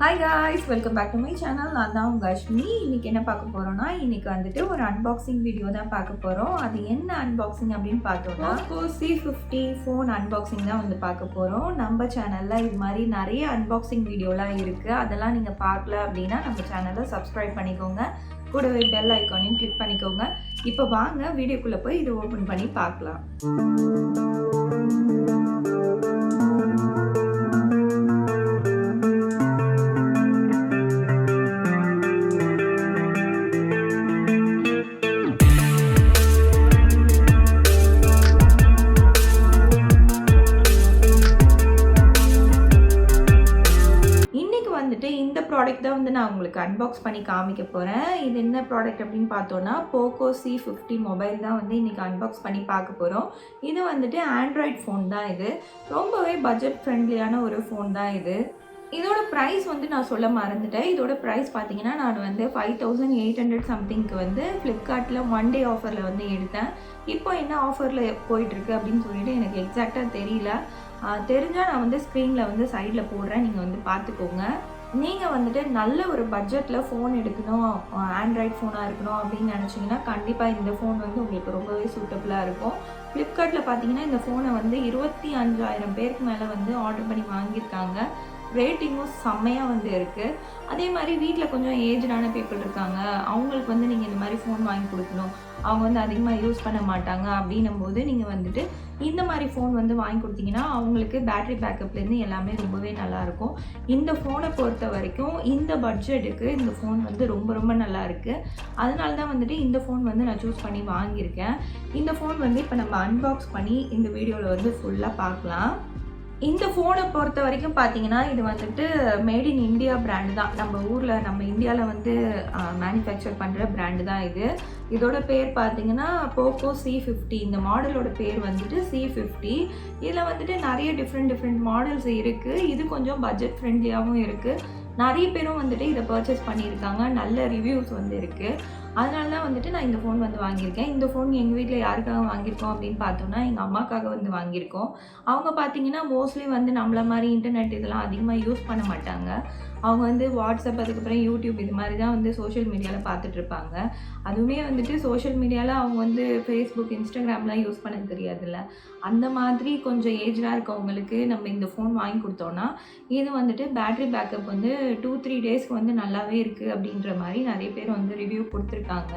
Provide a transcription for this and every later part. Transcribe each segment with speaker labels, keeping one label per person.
Speaker 1: Hi guys, welcome back to my channel. நான் தான் உங்க Asvinie. இன்னைக்கு என்ன பார்க்க போறோம்னா இன்னைக்கு வந்துட்டு ஒரு unboxing வீடியோ தான் பார்க்க போறோம். அது என்ன unboxing அப்படினு பார்த்தோம்னா POCO C50 phone unboxing தான் வந்து பார்க்க போறோம். நம்ம சேனல்ல இது மாதிரி நிறைய unboxing வீடியோலாம் இருக்கு. அதெல்லாம் நீங்க பார்க்கல அப்படினா நம்ம சேனலை subscribe பண்ணிக்கோங்க. கூடவே bell icon-ஐயும் click பண்ணிக்கோங்க. இப்போ வாங்க வீடியோக்குள்ள போய் இத ஓபன் பண்ணி பார்க்கலாம். இந்த ப்ராடக்ட் தான் வந்து நான் உங்களுக்கு அன்பாக்ஸ் பண்ணி காமிக்க போகிறேன். இது என்ன ப்ராடக்ட் அப்படின்னு பார்த்தோன்னா POCO C50 மொபைல் தான் வந்து இன்றைக்கி அன்பாக்ஸ் பண்ணி பார்க்க போகிறோம். இது வந்துட்டு ஆண்ட்ராய்ட் ஃபோன் தான். இது ரொம்பவே பட்ஜெட் ஃப்ரெண்ட்லியான ஒரு ஃபோன் தான் இது. இதோட ப்ரைஸ் வந்து நான் சொல்ல மறந்துட்டேன். இதோட ப்ரைஸ் பார்த்தீங்கன்னா நான் வந்து 5800 சம்திங்க்கு வந்து ஃப்ளிப்கார்ட்டில் 1 டே ஆஃபரில் வந்து எடுத்தேன். இப்போ என்ன ஆஃபரில் போயிட்டுருக்கு அப்படின்னு சொல்லிட்டு எனக்கு எக்ஸாக்டாக தெரியல. தெரிஞ்சால் நான் வந்து ஸ்க்ரீனில் வந்து சைடில் போடுறேன், நீங்கள் வந்து பார்த்துக்கோங்க. நீங்கள் வந்துட்டு நல்ல ஒரு பட்ஜெட்டில் ஃபோன் எடுக்கணும், ஆண்ட்ராய்ட் ஃபோனாக இருக்கணும் அப்படின்னு நினச்சிங்கன்னா கண்டிப்பாக இந்த ஃபோன் வந்து உங்களுக்கு ரொம்பவே சூட்டபுளாக இருக்கும். ஃப்ளிப்கார்ட்டில் பார்த்தீங்கன்னா இந்த ஃபோனை வந்து 25,000 பேருக்கு மேலே வந்து ஆர்டர் பண்ணி வாங்கியிருக்காங்க. ரேட்டிங்கும் செம்மையாக வந்து இருக்குது. அதே மாதிரி வீட்டில் கொஞ்சம் ஏஜ்டான பீப்புள் இருக்காங்க, அவங்களுக்கு வந்து நீங்கள் இந்த மாதிரி ஃபோன் வாங்கி கொடுக்கணும், அவங்க வந்து அதிகமாக யூஸ் பண்ண மாட்டாங்க அப்படின்னும் போது நீங்கள் வந்துட்டு இந்த மாதிரி ஃபோன் வந்து வாங்கி கொடுத்தீங்கன்னா அவங்களுக்கு பேட்டரி பேக்கப்லேருந்து எல்லாமே ரொம்பவே நல்லாயிருக்கும். இந்த ஃபோனை பொறுத்த வரைக்கும் இந்த பட்ஜெட்டுக்கு இந்த ஃபோன் வந்து ரொம்ப நல்லா இருக்குது. அதனால தான் வந்துட்டு இந்த ஃபோன் வந்து நான் சூஸ் பண்ணி வாங்கியிருக்கேன். இந்த ஃபோன் வந்து இப்போ நம்ம அன்பாக்ஸ் பண்ணி இந்த வீடியோவில் வந்து ஃபுல்லாக பார்க்கலாம். இந்த ஃபோனை பொறுத்த வரைக்கும் பார்த்தீங்கன்னா இது வந்துட்டு மேட் இன் இந்தியா பிராண்டு தான். நம்ம ஊரில் நம்ம இந்தியாவில் வந்து மேனுஃபேக்சர் பண்ணுற பிராண்டு தான் இது. இதோட பேர் பார்த்தீங்கன்னா POCO C50. இந்த மாடலோட பேர் வந்துட்டு C50. இதில் வந்துட்டு நிறைய டிஃப்ரெண்ட் மாடல்ஸ் இருக்குது. இது கொஞ்சம் பட்ஜெட் ஃப்ரெண்ட்லியாகவும் இருக்குது. நிறைய பேரும் வந்துட்டு இதை பர்ச்சேஸ் பண்ணியிருக்காங்க, நல்ல ரிவ்யூஸ் வந்து இருக்குது. அதனால தான் வந்துட்டு நான் இந்த ஃபோன் வந்து வாங்கியிருக்கேன். இந்த ஃபோன் எங்கள் வீட்டில் யாருக்காக வாங்கியிருக்கோம் அப்படின்னு பார்த்தோன்னா எங்கள் அம்மாக்காக வந்து வாங்கியிருக்கோம். அவங்க பார்த்தீங்கன்னா மோஸ்ட்லி வந்து நம்மள மாதிரி இன்டர்நெட் இதெல்லாம் அதிகமாக யூஸ் பண்ண மாட்டாங்க. அவங்க வந்து வாட்ஸ்அப், அதுக்கப்புறம் யூடியூப் இது மாதிரி தான் வந்து சோஷியல் மீடியாவில் பார்த்துட்ருப்பாங்க. அதுவுமே வந்துட்டு சோஷியல் மீடியாவில் அவங்க வந்து ஃபேஸ்புக், இன்ஸ்டாகிராம்லாம் யூஸ் பண்ண தெரியாதுல்ல. அந்த மாதிரி கொஞ்சம் ஏஜாக இருக்கவங்களுக்கு நம்ம இந்த ஃபோன் வாங்கி கொடுத்தோன்னா இது வந்துட்டு பேட்ரி பேக்கப் வந்து 2-3 டேஸ்க்கு வந்து நல்லாவே இருக்குது அப்படின்ற மாதிரி நிறைய பேர் வந்து ரிவ்யூ கொடுத்துருக்காங்க.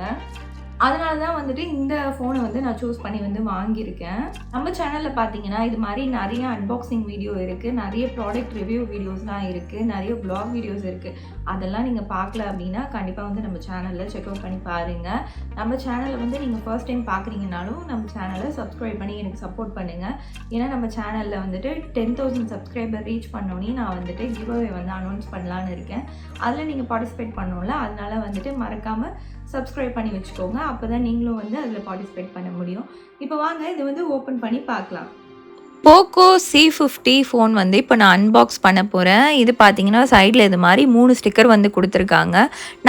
Speaker 1: அதனால தான் வந்துட்டு இந்த ஃபோனை வந்து நான் சூஸ் பண்ணி வந்து வாங்கியிருக்கேன். நம்ம சேனலில் பார்த்தீங்கன்னா இது மாதிரி நிறைய அன்பாக்சிங் வீடியோ இருக்குது, நிறைய ப்ராடக்ட் ரிவ்யூ வீடியோஸ்லாம் இருக்குது, நிறைய வ்ளாக் வீடியோஸ் இருக்குது. அதெல்லாம் நீங்கள் பார்க்கல அப்படின்னா கண்டிப்பாக வந்து நம்ம சேனலில் செக் அவுட் பண்ணி பாருங்கள். நம்ம சேனலில் வந்து நீங்கள் ஃபர்ஸ்ட் டைம் பார்க்குறீங்கனாலும் நம்ம சேனலை சப்ஸ்கிரைப் பண்ணி எனக்கு சப்போர்ட் பண்ணுங்கள். ஏன்னா நம்ம சேனலில் வந்துட்டு 10,000 சப்ஸ்கிரைபர் ரீச் பண்ணோன்னே நான் வந்துட்டு கிவ் அவே வந்து அனௌன்ஸ் பண்ணலான்னு இருக்கேன். அதில் நீங்கள் பார்ட்டிசிபேட் பண்ணோம்ல, அதனால வந்துட்டு மறக்காமல் சப்ஸ்கிரைப் பண்ணி வச்சுக்கோங்க. அப்போ தான் நீங்களும் வந்து அதில் பார்ட்டிசிபேட் பண்ண முடியும். இப்போ வாங்க இது வந்து ஓப்பன் பண்ணி பார்க்கலாம்.
Speaker 2: POCO C50 ஃபோன் வந்து இப்போ நான் அன்பாக்ஸ் பண்ண போகிறேன். இது பார்த்தீங்கன்னா சைடில் இது மாதிரி 3 ஸ்டிக்கர் வந்து கொடுத்துருக்காங்க.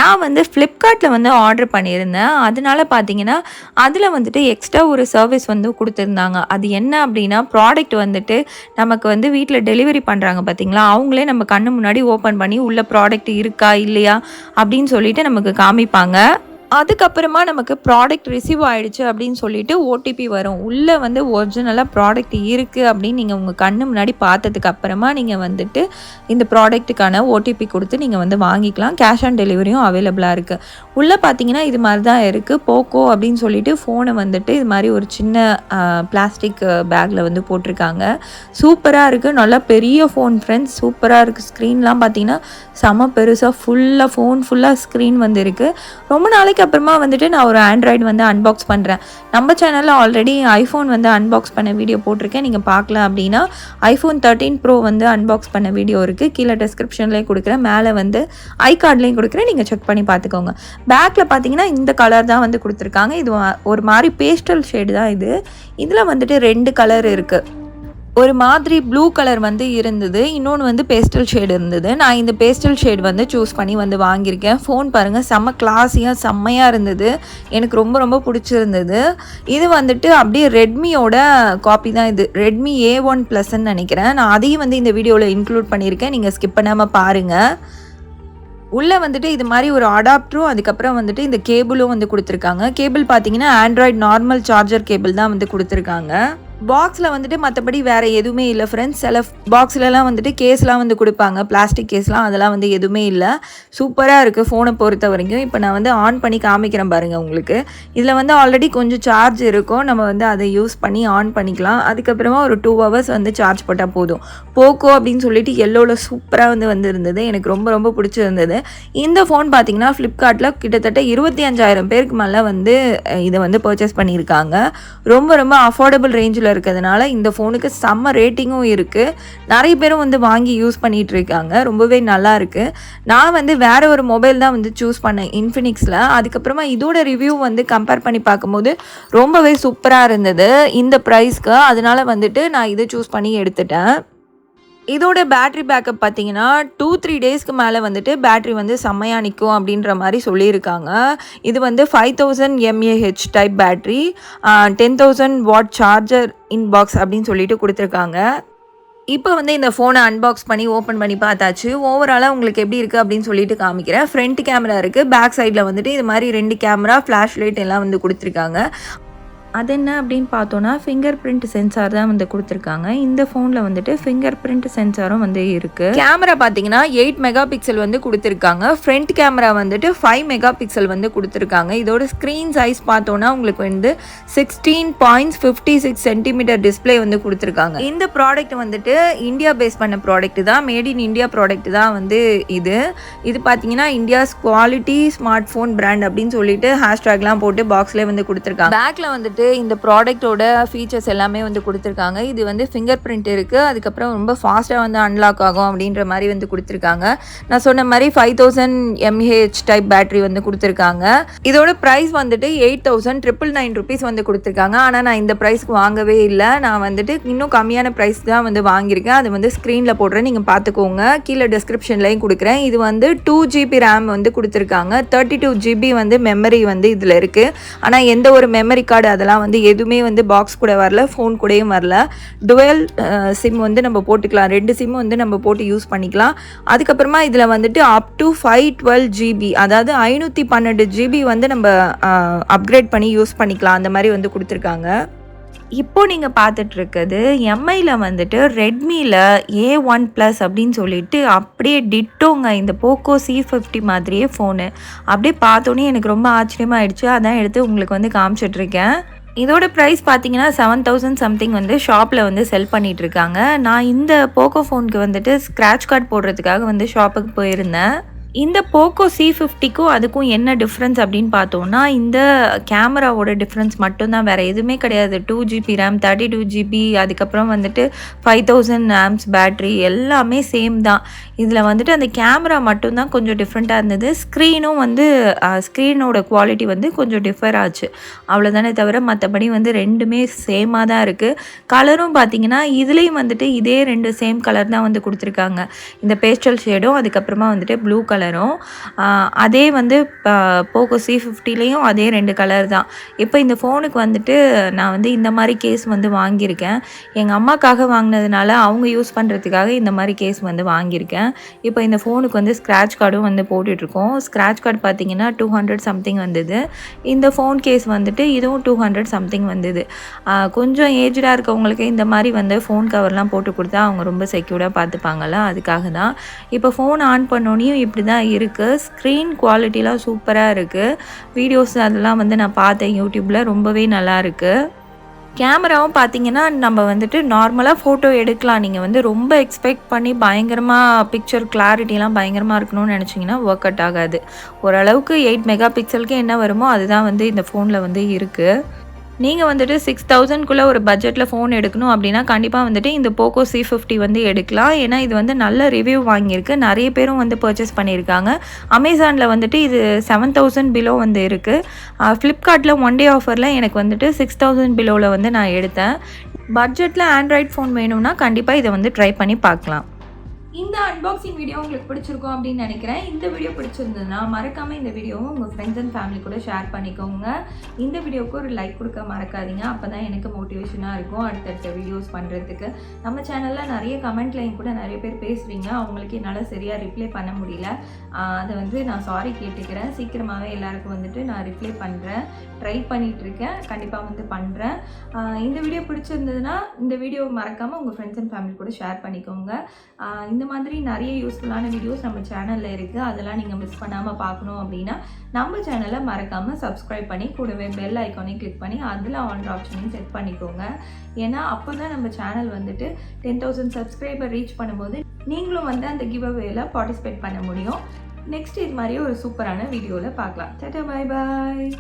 Speaker 2: நான் வந்து ஃப்ளிப்கார்ட்டில் வந்து ஆர்டர் பண்ணியிருந்தேன். அதனால பார்த்தீங்கன்னா அதில் வந்துட்டு எக்ஸ்ட்ரா ஒரு சர்வீஸ் வந்து கொடுத்துருந்தாங்க. அது என்ன அப்படின்னா, ப்ராடக்ட் வந்துட்டு நமக்கு வந்து வீட்டில் டெலிவரி பண்ணுறாங்க பார்த்தீங்களா, அவங்களே நம்ம கண்ணு முன்னாடி ஓப்பன் பண்ணி உள்ள ப்ராடக்ட் இருக்கா இல்லையா அப்படின்னு சொல்லிட்டு நமக்கு காமிப்பாங்க. அதுக்கப்புறமா நமக்கு ப்ராடக்ட் ரிசீவ் ஆகிடுச்சு அப்படின்னு சொல்லிட்டு ஓடிபி வரும். உள்ளே வந்து ஒரிஜினலாக ப்ராடக்ட் இருக்குது அப்படின்னு நீங்கள் உங்கள் கண்ணு முன்னாடி பார்த்ததுக்கு அப்புறமா நீங்கள் வந்துட்டு இந்த ப்ராடக்ட்டுக்கான ஓடிபி கொடுத்து நீங்கள் வந்து வாங்கிக்கலாம். கேஷ் ஆன் டெலிவரியும் அவைலபிளாக இருக்குது. உள்ளே பார்த்தீங்கன்னா இது மாதிரி தான் இருக்குது. POCO அப்படின்னு சொல்லிட்டு ஃபோனை வந்துட்டு இது மாதிரி ஒரு சின்ன பிளாஸ்டிக் பேக்கில் வந்து போட்டிருக்காங்க. சூப்பராக இருக்குது, நல்லா பெரிய ஃபோன் ஃப்ரெண்ட்ஸ், சூப்பராக இருக்குது. ஸ்க்ரீன்லாம் பார்த்தீங்கன்னா செம பெருசாக ஃபோன் ஃபுல்லாக ஸ்க்ரீன் வந்து இருக்குது. ரொம்ப நாளைக்கு அப்புறமா வந்துட்டு நான் ஒரு ஆண்ட்ராய்டு வந்து அன்பாக்ஸ் பண்ணுறேன். நம்ம சேனலில் ஆல்ரெடி ஐஃபோன் வந்து அன்பாக்ஸ் பண்ண வீடியோ போட்டிருக்கேன். நீங்கள் பார்க்கல அப்படின்னா iPhone 13 Pro வந்து அன்பாக்ஸ் பண்ண வீடியோ இருக்குது. கீழே டிஸ்கிரிப்ஷன்லேயும் கொடுக்குறேன், மேலே வந்து ஐகார்ட்லேயும் கொடுக்குறேன், நீங்கள் செக் பண்ணி பார்த்துக்கோங்க. பேக்கில் பார்த்தீங்கன்னா இந்த கலர் தான் வந்து கொடுத்துருக்காங்க. இது ஒரு மாதிரி பேஸ்டல் ஷேடு தான் இது. இதில் வந்துட்டு 2 கலர் இருக்குது. ஒரு மாதிரி ப்ளூ கலர் வந்து இருந்தது, இன்னொன்று வந்து பேஸ்டல் ஷேடு இருந்தது. நான் இந்த பேஸ்டல் ஷேடு வந்து சூஸ் பண்ணி வந்து வாங்கியிருக்கேன். ஃபோன் பாருங்கள், செம்ம கிளாஸியாக செம்மையாக இருந்தது, எனக்கு ரொம்ப பிடிச்சிருந்தது. இது வந்துட்டு அப்படியே ரெட்மியோட காப்பி தான். இது ரெட்மி A1 ப்ளஸ்ன்னு நினைக்கிறேன். நான் அதையும் வந்து இந்த வீடியோவில் இன்க்ளூட் பண்ணியிருக்கேன், நீங்கள் ஸ்கிப் பண்ணாமல் பாருங்கள். உள்ளே வந்துட்டு இது மாதிரி ஒரு அடாப்டரும் அதுக்கப்புறம் வந்துட்டு இந்த கேபிளும் வந்து கொடுத்துருக்காங்க. கேபிள் பார்த்தீங்கன்னா ஆண்ட்ராய்டு நார்மல் சார்ஜர் கேபிள் தான் வந்து கொடுத்துருக்காங்க. பாக்ஸில் வந்துட்டு மற்றபடி வேறு எதுவுமே இல்லை ஃப்ரெண்ட்ஸ். சில பாக்ஸ்லலாம் வந்துட்டு கேஸ்லாம் வந்து கொடுப்பாங்க, பிளாஸ்டிக் கேஸ்லாம், அதெல்லாம் வந்து எதுவுமே இல்லை. சூப்பராக இருக்குது ஃபோனை பொறுத்த வரைக்கும். இப்போ நான் வந்து ஆன் பண்ணி காமிக்கிறேன் பாருங்கள் உங்களுக்கு. இதில் வந்து ஆல்ரெடி கொஞ்சம் சார்ஜ் இருக்கும், நம்ம வந்து அதை யூஸ் பண்ணி ஆன் பண்ணிக்கலாம். அதுக்கப்புறமா ஒரு 2 hours வந்து சார்ஜ் போட்டால் போதும். போக்கோ அப்படின்னு சொல்லிட்டு எல்லோவில் சூப்பராக வந்து இருந்தது, எனக்கு ரொம்ப ரொம்ப பிடிச்சிருந்தது. இந்த ஃபோன் பார்த்திங்கன்னா ஃப்ளிப்கார்ட்டில் கிட்டத்தட்ட 25,000 பேருக்கு மேலே வந்து இதை வந்து பர்ச்சேஸ் பண்ணியிருக்காங்க. ரொம்ப ரொம்ப அஃபோர்டபுள் ரேஞ்சில் இருக்கிறதுனால இந்த ஃபோனுக்கு செம்ம ரேட்டிங்கும் இருக்குது. நிறைய பேரும் வந்து வாங்கி யூஸ் பண்ணிகிட்டு இருக்காங்க, ரொம்பவே நல்லா இருக்குது. நான் வந்து வேற ஒரு மொபைல் தான் வந்து சூஸ் பண்ணேன் இன்ஃபினிக்ஸில். அதுக்கப்புறமா இதோட ரிவ்யூ வந்து கம்பேர் பண்ணி பார்க்கும்போது ரொம்பவே சூப்பராக இருந்தது இந்த ப்ரைஸ்க்கு. அதனால வந்துட்டு நான் இதை சூஸ் பண்ணி எடுத்துட்டேன். இதோட பேட்ரி பேக்கப் பார்த்தீங்கன்னா 2-3 டேஸ்க்கு மேலே வந்துட்டு பேட்ரி வந்து செம்மையாக நிற்கும் அப்படின்ற மாதிரி சொல்லியிருக்காங்க. இது வந்து 5000 mAh type battery, 10,000 watt charger inbox அப்படின்னு சொல்லிட்டு கொடுத்துருக்காங்க. இப்போ வந்து இந்த ஃபோனை அன்பாக்ஸ் பண்ணி ஓப்பன் பண்ணி பார்த்தாச்சு. ஓவராலாக உங்களுக்கு எப்படி இருக்குது அப்படின்னு சொல்லிட்டு காமிக்கிறேன். ஃப்ரண்ட் கேமரா இருக்குது, பேக் சைடில் வந்துட்டு இது மாதிரி 2 கேமரா, ஃப்ளாஷ் லைட் எல்லாம் வந்து கொடுத்துருக்காங்க. அது என்ன அப்படின்னு பார்த்தோன்னா ஃபிங்கர் பிரிண்ட் சென்சார் தான் வந்து கொடுத்துருக்காங்க. இந்த ஃபோனில் வந்துட்டு ஃபிங்கர் பிரிண்ட் சென்சாரும் வந்து இருக்குது. கேமரா பார்த்தீங்கன்னா 8 மெகா பிக்சல் வந்து கொடுத்துருக்காங்க. ஃப்ரண்ட் கேமரா வந்துட்டு 5 மெகா பிக்சல் வந்து கொடுத்துருக்காங்க. இதோட ஸ்க்ரீன் சைஸ் பார்த்தோன்னா உங்களுக்கு வந்து 16.56 சென்டிமீட்டர் டிஸ்பிளே வந்து கொடுத்துருக்காங்க. இந்த ப்ராடக்ட் வந்துட்டு இந்தியா பேஸ் பண்ண ப்ராடக்ட் தான், மேட் இன் இந்தியா ப்ராடக்ட் தான் வந்து இது பார்த்தீங்கன்னா India's quality smart phone brand அப்படின்னு சொல்லிட்டு ஹேஷ்டேக்லாம் போட்டு பாக்ஸ்லேயே வந்து கொடுத்துருக்காங்க. பேக்கில் வந்துட்டு இந்த ப்ராடக்டோட ஃபீச்சர்ஸ் எல்லாமே வந்து கொடுத்துருக்காங்க. இது வந்து ஃபிங்கர் பிரிண்ட் இருக்குது, அதுக்கப்புறம் ரொம்ப ஃபாஸ்ட்டாக வந்து அன்லாக் ஆகும் அப்படின்ற மாதிரி வந்து கொடுத்துருக்காங்க. நான் சொன்ன மாதிரி 5000 mAh டைப் பேட்டரி வந்து கொடுத்துருக்காங்க. இதோட ப்ரைஸ் வந்துட்டு 8,999 ருபீஸ் வந்து கொடுத்துருக்காங்க. ஆனால் நான் இந்த ப்ரைஸ்க்கு வாங்கவே இல்லை, நான் வந்துட்டு இன்னும் கம்மியான ப்ரைஸ் தான் வந்து வாங்கியிருக்கேன். அது வந்து ஸ்க்ரீனில் போடுறேன், நீங்கள் பார்த்துக்கோங்க. கீழே டிஸ்கிரிப்ஷன்லையும் கொடுக்குறேன். இது வந்து 2 GB ரேம் வந்து கொடுத்துருக்காங்க, 32 GB வந்து மெமரி வந்து இதில் இருக்குது. ஆனால் எந்த ஒரு மெமரி கார்டு அதெல்லாம் வந்து எதுவுமே வந்து பாக்ஸ் கூட வரல, ஃபோன் கூடயும் வரல. டுவெல் சிம் வந்து நம்ம போட்டுக்கலாம், 2 சிம் வந்து நம்ம போட்டு யூஸ் பண்ணிக்கலாம். அதுக்கப்புறமா இதில் வந்துட்டு அப் டு 512 GB, அதாவது 512 GB வந்து நம்ம அப்கிரேட் பண்ணி யூஸ் பண்ணிக்கலாம், அந்த மாதிரி வந்து கொடுத்துருக்காங்க. இப்போ நீங்கள் பார்த்துட்ருக்குது எம்ஐயில் வந்துட்டு ரெட்மியில் A1+ அப்படின்னு சொல்லிட்டு அப்படியே டிட்டோங்க இந்த போக்கோ C50 மாதிரியே ஃபோனு. அப்படியே பார்த்தோன்னே எனக்கு ரொம்ப ஆச்சரியமாகிடுச்சு, அதான் எடுத்து உங்களுக்கு வந்து காமிச்சிட்ருக்கேன். இதோட ப்ரைஸ் பார்த்தீங்கன்னா 7,000 சம்திங் வந்து ஷாப்பில் வந்து செல் பண்ணிகிட்ருக்காங்க. நான் இந்த போக்கோ ஃபோனுக்கு வந்துட்டு ஸ்க்ராட்ச் கார்டு போடுறதுக்காக வந்து ஷாப்புக்கு போயிருந்தேன். இந்த போக்கோ C50க்கும் அதுக்கும் என்ன டிஃப்ரென்ஸ் அப்படின்னு பார்த்தோன்னா இந்த கேமராவோட டிஃப்ரென்ஸ் மட்டும்தான், வேறு எதுவுமே கிடையாது. 2 GB ரேம், 32 GB, அதுக்கப்புறம் வந்துட்டு 5000 ஆம்ஸ் பேட்ரி, எல்லாமே சேம் தான். இதில் வந்துட்டு அந்த கேமரா மட்டும்தான் கொஞ்சம் டிஃப்ரெண்ட்டாக இருந்தது. ஸ்க்ரீனும் வந்து ஸ்க்ரீனோட குவாலிட்டி வந்து கொஞ்சம் டிஃபர் ஆச்சு, அவ்வளோதானே தவிர மற்றபடி வந்து ரெண்டுமே சேமாக தான் இருக்குது. கலரும் பார்த்தீங்கன்னா இதுலேயும் வந்துட்டு இதே 2 சேம் கலர் தான் வந்து கொடுத்துருக்காங்க. இந்த பேஸ்டல் ஷேடும் அதுக்கப்புறமா வந்துட்டு ப்ளூ கலரும். அதே வந்து போக்கோ C50லேயும் அதே 2 கலர் தான். இப்போ இந்த ஃபோனுக்கு வந்துட்டு நான் வந்து இந்த மாதிரி கேஸ் வந்து வாங்கியிருக்கேன். எங்கள் அம்மாக்காக வாங்கினதுனால அவங்க யூஸ் பண்ணுறதுக்காக இந்த மாதிரி கேஸ் வந்து வாங்கியிருக்கேன். இப்போ இந்த ஃபோனுக்கு வந்து ஸ்க்ராட்ச் கார்டும் வந்து போட்டுட்ருக்கோம். ஸ்க்ராட்ச் கார்டு பார்த்தீங்கன்னா 200 சம்திங் வந்தது. இந்த ஃபோன் கேஸ் வந்துட்டு இதுவும் 200 சம்திங் வந்தது. கொஞ்சம் ஏஜ்டாக இருக்கவங்களுக்கு இந்த மாதிரி வந்து ஃபோன் கவர்லாம் போட்டு கொடுத்தா அவங்க ரொம்ப செக்யூர்டாக பார்த்துப்பாங்கள்ல, அதுக்காக தான். இப்போ ஃபோன் ஆன் பண்ணோனையும் இப்படி தான் இருக்குது. ஸ்க்ரீன் குவாலிட்டிலாம் சூப்பராக இருக்குது. வீடியோஸ் அதெல்லாம் வந்து நான் பார்த்தேன் யூடியூப்பில், ரொம்பவே நல்லா இருக்குது. கேமராவும் பார்த்தீங்கன்னா நம்ம வந்துட்டு நார்மலாக ஃபோட்டோ எடுக்கலாம். நீங்கள் வந்து ரொம்ப எக்ஸ்பெக்ட் பண்ணி பயங்கரமாக பிக்சர் கிளாரிட்டிலாம் பயங்கரமாக இருக்கணும்னு நினச்சிங்கன்னா ஒர்க் அவுட் ஆகாது. ஓரளவுக்கு 8 மெகா பிக்சலுக்கு என்ன வருமோ அதுதான் வந்து இந்த ஃபோனில் வந்து இருக்குது. நீங்கள் வந்துட்டு 6,000க்குள்ளே ஒரு பட்ஜெட்டில் ஃபோன் எடுக்கணும் அப்படின்னா கண்டிப்பாக வந்துட்டு இந்த போக்கோ C50 வந்து எடுக்கலாம். ஏன்னா இது வந்து நல்ல ரிவ்யூ வாங்கியிருக்கு, நிறைய பேரும் வந்து பர்ச்சேஸ் பண்ணியிருக்காங்க. அமேசானில் வந்துட்டு இது 7,000 பிலோ வந்து இருக்குது. ஃப்ளிப்கார்ட்டில் 1 டே ஆஃபரில் எனக்கு வந்துட்டு 6,000 பிலோவில் வந்து நான் எடுத்தேன். பட்ஜெட்டில் ஆண்ட்ராய்ட் ஃபோன் வேணும்னா கண்டிப்பாக இதை வந்து ட்ரை பண்ணி பார்க்கலாம்.
Speaker 1: இந்த அன்பாக்சிங் வீடியோ உங்களுக்கு பிடிச்சிருக்கும் அப்படின்னு நினைக்கிறேன். இந்த வீடியோ பிடிச்சிருந்ததுன்னா மறக்காமல் இந்த வீடியோவை உங்கள் ஃப்ரெண்ட்ஸ் அண்ட் ஃபேமிலி கூட ஷேர் பண்ணிக்கோங்க. இந்த வீடியோவுக்கு ஒரு லைக் கொடுக்க மறக்காதீங்க. அப்போ தான் எனக்கு மோட்டிவேஷனாக இருக்கும் அடுத்தடுத்த வீடியோஸ் பண்ணுறதுக்கு. நம்ம சேனலில் நிறைய கமெண்ட்லையும் கூட நிறைய பேர் பேசுகிறீங்க. அவங்களுக்கு என்னால் சரியாக ரிப்ளை பண்ண முடியல. அதை நான் சாரி கேட்டுக்கிறேன். சீக்கிரமாகவே எல்லாருக்கும் நான் ரிப்ளை பண்ணுறேன். ட்ரை பண்ணிகிட்ருக்கேன். கண்டிப்பாக பண்ணுறேன். இந்த வீடியோ பிடிச்சிருந்ததுன்னா இந்த வீடியோவை மறக்காமல் உங்கள் ஃப்ரெண்ட்ஸ் அண்ட் ஃபேமிலி கூட ஷேர் பண்ணிக்கோங்க. இந்த மாதிரி நிறைய யூஸ்ஃபுல்லான வீடியோஸ் நம்ம சேனலில் இருக்குது. அதெல்லாம் நீங்கள் மிஸ் பண்ணாமல் பார்க்கணும் அப்படின்னா நம்ம சேனலை மறக்காமல் சப்ஸ்கிரைப் பண்ணி கூடவே பெல் ஐக்கானையும் கிளிக் பண்ணி அதில் ஆல் ஆப்ஷனையும் செட் பண்ணிக்கோங்க. ஏன்னா அப்போ தான் நம்ம சேனல் 10,000 சப்ஸ்கிரைபர் ரீச் பண்ணும்போது நீங்களும் அந்த கிவ் அவேல பார்ட்டிசிபேட் பண்ண முடியும். நெக்ஸ்ட் இது மாதிரியே ஒரு சூப்பரான வீடியோவில் பார்க்கலாம். Tata, bye bye.